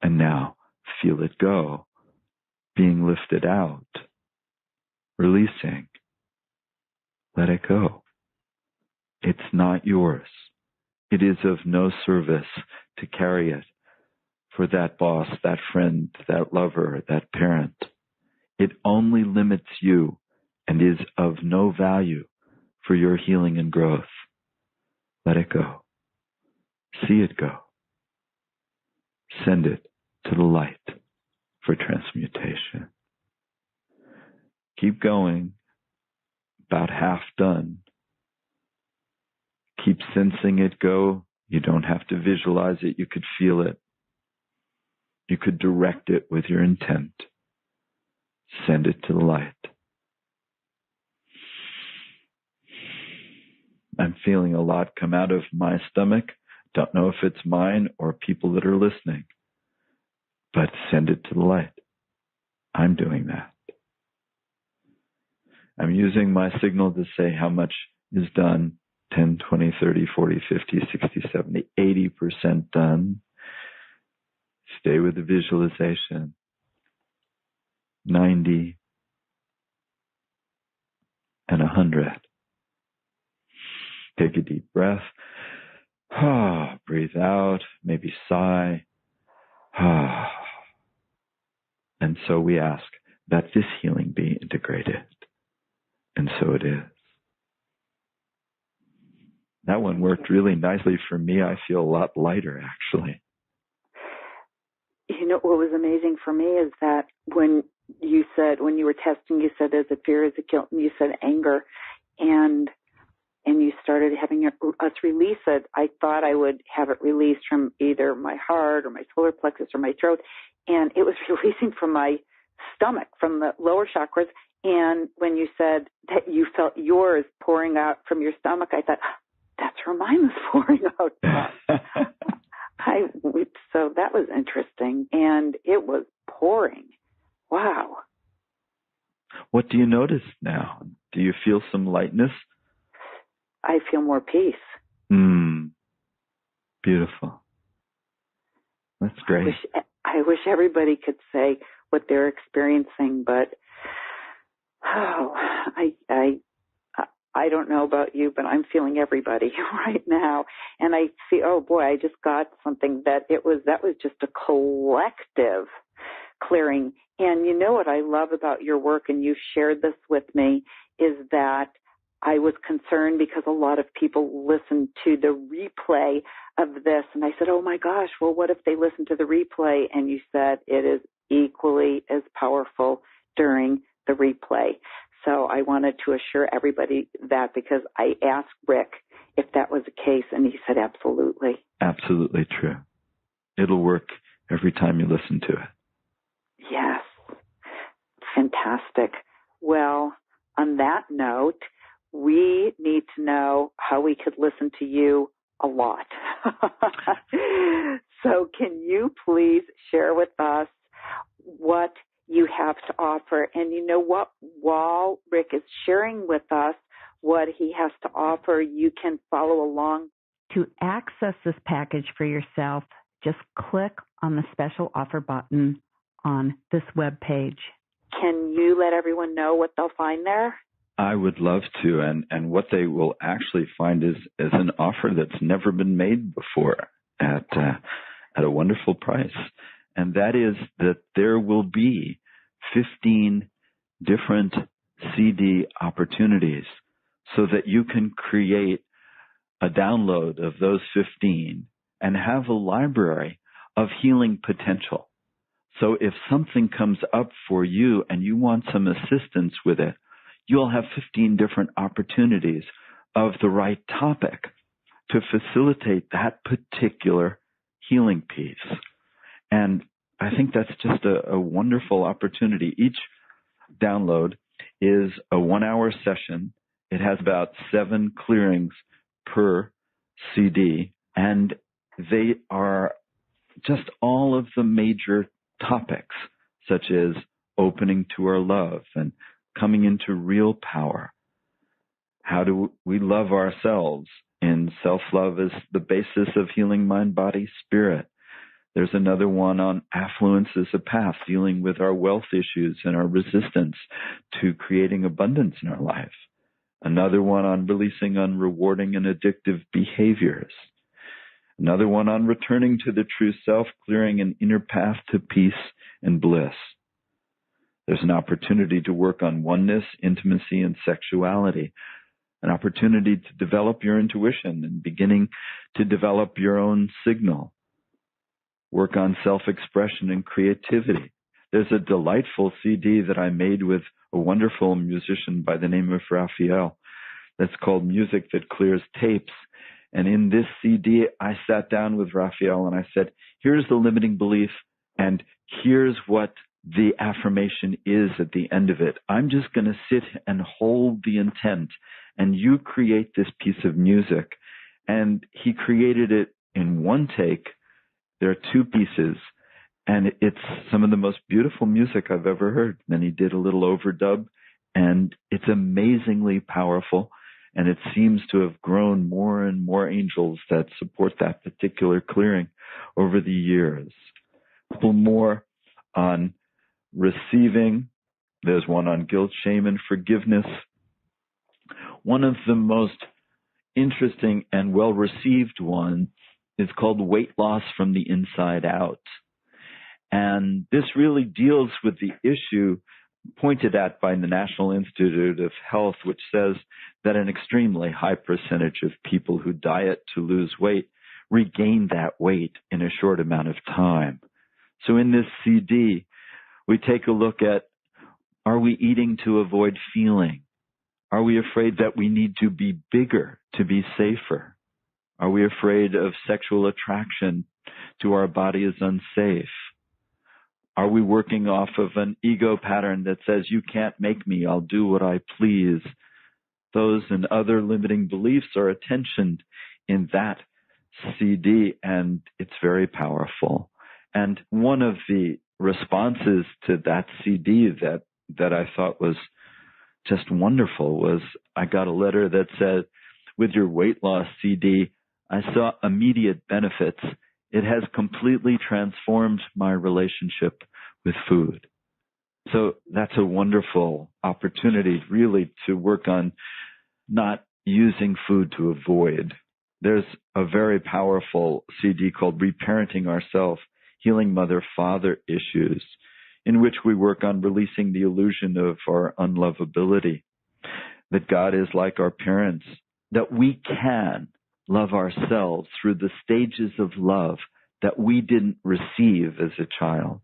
And now feel it go, being lifted out, releasing. Let it go. It's not yours. It is of no service to carry it for that boss, that friend, that lover, that parent. It only limits you and is of no value for your healing and growth. Let it go. See it go. Send it to the light for transmutation. Keep going. About half done. Keep sensing it go. You don't have to visualize it. You could feel it. You could direct it with your intent. Send it to the light. I'm feeling a lot come out of my stomach. Don't know if it's mine or people that are listening. But send it to the light. I'm doing that. I'm using my signal to say how much is done. 10, 20, 30, 40, 50, 60, 70, 80% done. Stay with the visualization. 90 and 100. Take a deep breath. Breathe out. Maybe sigh. And so we ask that this healing be integrated. And so it is. That one worked really nicely for me. I feel a lot lighter, actually. You know, what was amazing for me is that when you were testing, you said, is it fear, is it guilt? And you said anger. And you started having us release it. I thought I would have it released from either my heart or my solar plexus or my throat. And it was releasing from my stomach, from the lower chakras. And when you said that you felt yours pouring out from your stomach, I thought, that's where mine was pouring out from. So that was interesting. And it was pouring. Wow. What do you notice now? Do you feel some lightness? I feel more peace. Beautiful. That's great. I wish everybody could say what they're experiencing, but I don't know about you, but I'm feeling everybody right now. And I see, oh boy, I just got something that was just a collective clearing. And you know what I love about your work, and you've shared this with me, is that I was concerned because a lot of people listen to the replay of this. And I said, oh my gosh, well, what if they listen to the replay? And you said it is equally as powerful during the replay. So I wanted to assure everybody that, because I asked Rick if that was the case, and he said, absolutely. Absolutely true. It'll work every time you listen to it. Yes. Fantastic. Well, on that note, we need to know how we could listen to you a lot. So can you please share with us what you have to offer? And you know what? While Rick is sharing with us what he has to offer, you can follow along. To access this package for yourself, just click on the special offer button on this web page. Can you let everyone know what they'll find there? I would love to, and what they will actually find is an offer that's never been made before at a wonderful price, and that is that there will be 15 different CD opportunities so that you can create a download of those 15 and have a library of healing potential. So if something comes up for you and you want some assistance with it, you'll have 15 different opportunities of the right topic to facilitate that particular healing piece. And I think that's just a wonderful opportunity. Each download is a 1-hour session. It has about 7 clearings per CD, and they are just all of the major topics, such as opening to our love and coming into real power. How do we love ourselves? And self-love is the basis of healing mind, body, spirit. There's another one on affluence as a path, dealing with our wealth issues and our resistance to creating abundance in our life. Another one on releasing unrewarding and addictive behaviors. Another one on returning to the true self, clearing an inner path to peace and bliss. There's an opportunity to work on oneness, intimacy, and sexuality. An opportunity to develop your intuition and beginning to develop your own signal. Work on self-expression and creativity. There's a delightful CD that I made with a wonderful musician by the name of Raphael that's called Music That Clears Tapes. And in this CD, I sat down with Raphael and I said, here's the limiting belief and here's what the affirmation is at the end of it. I'm just going to sit and hold the intent and you create this piece of music. And he created it in one take. There are 2 pieces and it's some of the most beautiful music I've ever heard. Then he did a little overdub and it's amazingly powerful. And it seems to have grown more and more angels that support that particular clearing over the years. A couple more on receiving. There's one on guilt, shame, and forgiveness. One of the most interesting and well-received one is called Weight Loss from the Inside Out. And this really deals with the issue pointed at by the National Institute of Health, which says that an extremely high percentage of people who diet to lose weight regain that weight in a short amount of time. So in this CD, we take a look at, are we eating to avoid feeling? Are we afraid that we need to be bigger to be safer? Are we afraid of sexual attraction to our body as unsafe? Are we working off of an ego pattern that says, you can't make me, I'll do what I please? Those and other limiting beliefs are attentioned in that CD, and it's very powerful. And one of the responses to that CD that I thought was just wonderful was I got a letter that said, with your weight loss CD, I saw immediate benefits. It has completely transformed my relationship with food. So that's a wonderful opportunity really to work on not using food to avoid. There's a very powerful CD called Reparenting Ourselves, Healing Mother-Father Issues, in which we work on releasing the illusion of our unlovability, that God is like our parents, that we can love ourselves through the stages of love that we didn't receive as a child.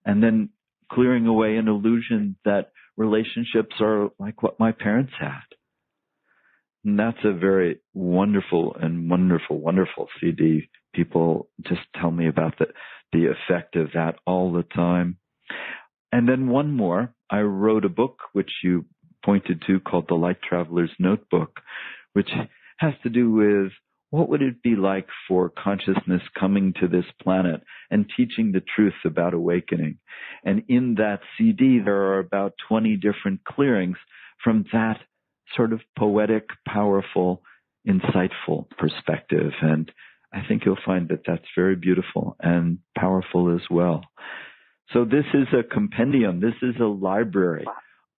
And then clearing away an illusion that relationships are like what my parents had. And that's a very wonderful CD. People just tell me about the effect of that all the time. And then one more, I wrote a book which you pointed to called The Light Traveler's Notebook, which has to do with what would it be like for consciousness coming to this planet and teaching the truth about awakening. And in that CD, there are about 20 different clearings from that sort of poetic, powerful, insightful perspective. And I think you'll find that that's very beautiful and powerful as well. So this is a compendium. This is a library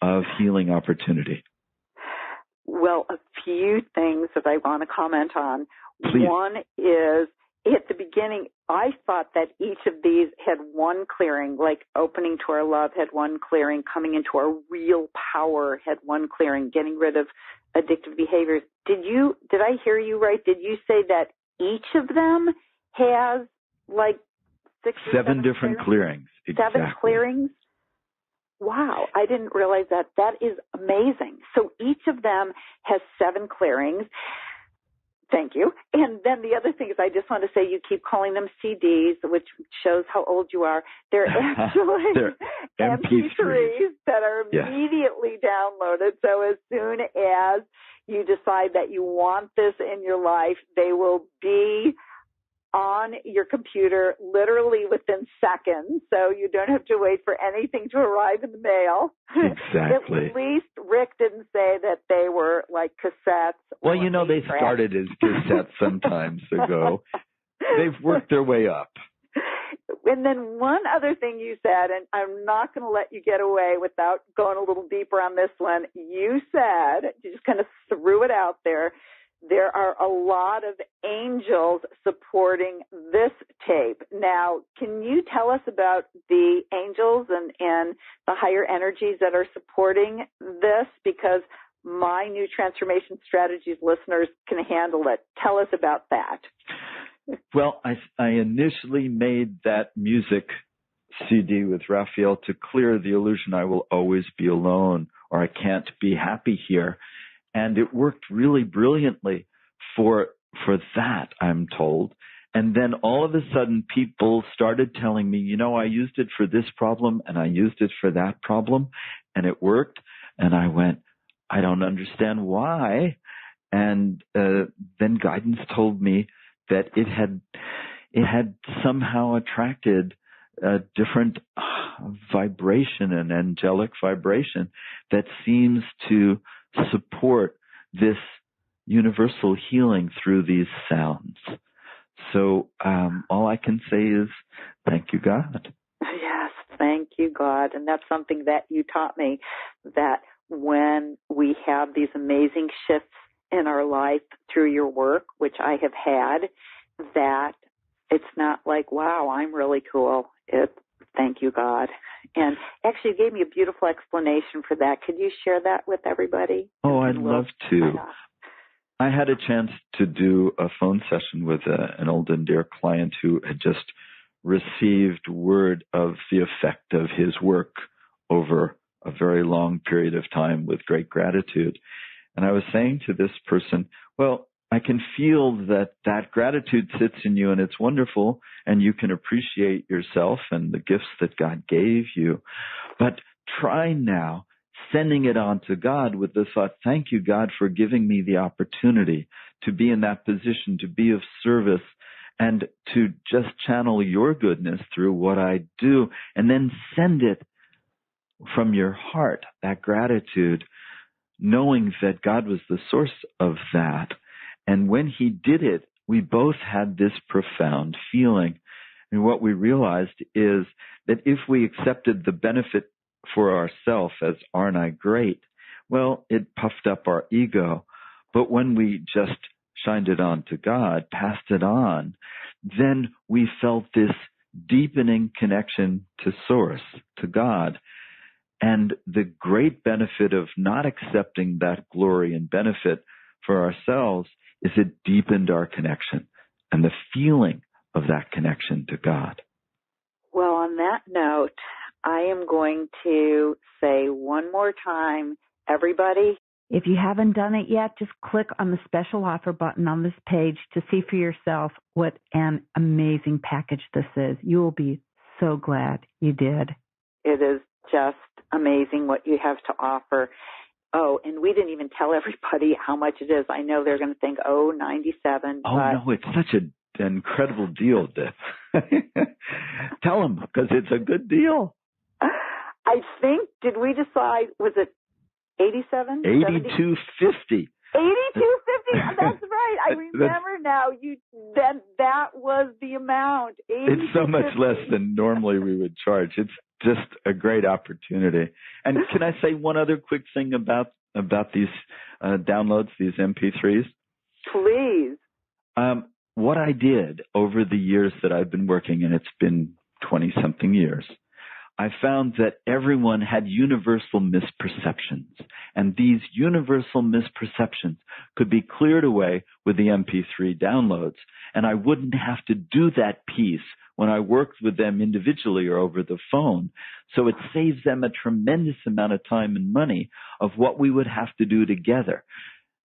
of healing opportunity. Well, a few things that I want to comment on. Please. One is, at the beginning, I thought that each of these had one clearing, like opening to our love had one clearing, coming into our real power had one clearing, getting rid of addictive behaviors. Did I hear you right? Did you say that each of them has like seven different clearings? Exactly. 7 clearings? Wow, I didn't realize that. That is amazing. So each of them has 7 clearings. Thank you. And then the other thing is, I just want to say, you keep calling them CDs, which shows how old you are. They're actually They're MP3s that are immediately downloaded. So as soon as you decide that you want this in your life, they will be on your computer literally within seconds, so you don't have to wait for anything to arrive in the mail. Exactly. At least Rick didn't say that they were like cassettes. Well, they started as cassettes some time ago. They've worked their way up. And then one other thing you said, and I'm not going to let you get away without going a little deeper on this one. You said, you just kind of threw it out there, there are a lot of angels supporting this tape. Now, can you tell us about the angels and the higher energies that are supporting this? Because my new Transformation Strategies listeners can handle it. Tell us about that. Well, I initially made that music CD with Raphael to clear the illusion I will always be alone or I can't be happy here. And it worked really brilliantly for that, I'm told. And then all of a sudden people started telling me, I used it for this problem and I used it for that problem and it worked. And I went, I don't understand why. And then guidance told me that it had somehow attracted a different vibration, an angelic vibration that seems to support this universal healing through these sounds. So all I can say is thank you, God. Yes, thank you, God. And that's something that you taught me, that when we have these amazing shifts in our life through your work, which I have had, that it's not like, wow, I'm really cool. Thank you, God. And actually, you gave me a beautiful explanation for that. Could you share that with everybody? Oh, I'd love to. I had a chance to do a phone session with an old and dear client who had just received word of the effect of his work over a very long period of time with great gratitude. And I was saying to this person, well, I can feel that gratitude sits in you and it's wonderful and you can appreciate yourself and the gifts that God gave you. But try now sending it on to God with the thought, thank you, God, for giving me the opportunity to be in that position, to be of service and to just channel your goodness through what I do, and then send it from your heart, that gratitude, knowing that God was the source of that. And when he did it, we both had this profound feeling. And what we realized is that if we accepted the benefit for ourselves as aren't I great, well, it puffed up our ego. But when we just shined it on to God, passed it on, then we felt this deepening connection to Source, to God. And the great benefit of not accepting that glory and benefit for ourselves is it deepened our connection and the feeling of that connection to God. Well, on that note, I am going to say one more time, everybody, If you haven't done it yet, just click on the special offer button on this page to see for yourself what an amazing package this is. You will be so glad you did. It is just amazing what you have to offer. Oh, and we didn't even tell everybody how much it is. I know they're going to think, $97. Oh, no, it's such an incredible deal, Deb. Tell them, because it's a good deal. I think, did we decide, was it 87? $82.50. $82.50. That's right. I remember now. That was the amount. It's so much less than normally we would charge. It's just a great opportunity. And can I say one other quick thing about these downloads, these MP3s? Please. What I did over the years that I've been working, and it's been 20-something years, I found that everyone had universal misperceptions, and these universal misperceptions could be cleared away with the MP3 downloads, and I wouldn't have to do that piece when I worked with them individually or over the phone. So it saves them a tremendous amount of time and money of what we would have to do together.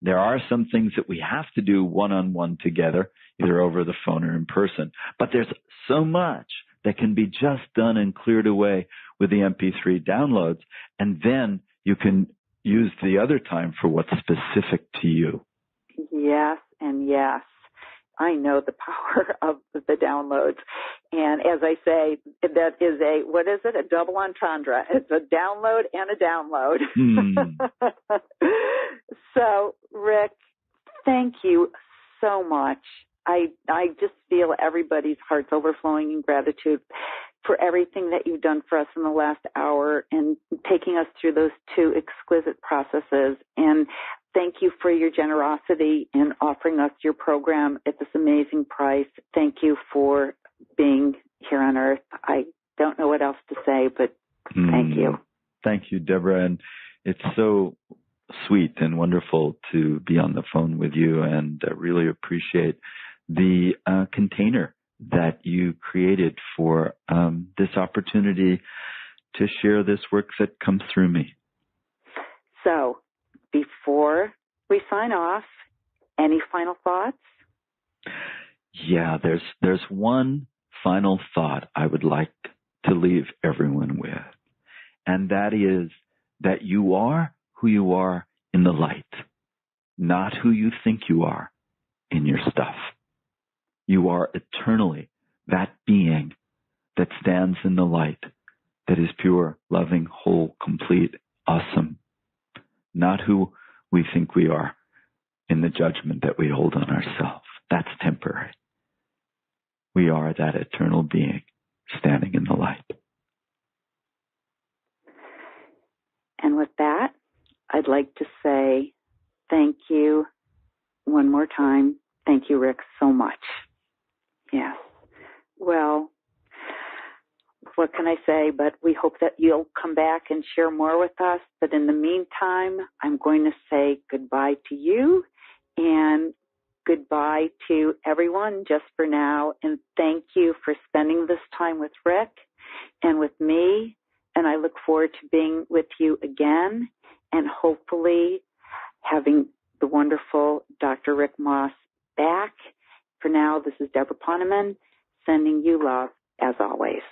There are some things that we have to do one-on-one together, either over the phone or in person, but there's so much that can be just done and cleared away with the MP3 downloads, and then you can use the other time for what's specific to you. Yes, and yes. I know the power of the downloads. And as I say, that is a double entendre. It's a download and a download. So, Rick, thank you so much. I just feel everybody's hearts overflowing in gratitude for everything that you've done for us in the last hour and taking us through those two exquisite processes. And thank you for your generosity in offering us your program at this amazing price. Thank you for being here on Earth. I don't know what else to say, but thank you. Thank you, Debra. And it's so sweet and wonderful to be on the phone with you, and I really appreciate the container that you created for this opportunity to share this work that comes through me. So, before we sign off, any final thoughts? Yeah, there's one final thought I would like to leave everyone with, and that is that you are who you are in the light, not who you think you are in your stuff. You are eternally that being that stands in the light, that is pure, loving, whole, complete, awesome, not who we think we are in the judgment that we hold on ourselves. That's temporary. We are that eternal being standing in the light. And with that, I'd like to say thank you one more time. Thank you, Rick, so much. Yes. Well, what can I say? But we hope that you'll come back and share more with us. But in the meantime, I'm going to say goodbye to you and goodbye to everyone just for now. And thank you for spending this time with Rick and with me. And I look forward to being with you again and hopefully having the wonderful Dr. Rick Moss back. For now, this is Debra Poneman sending you love as always.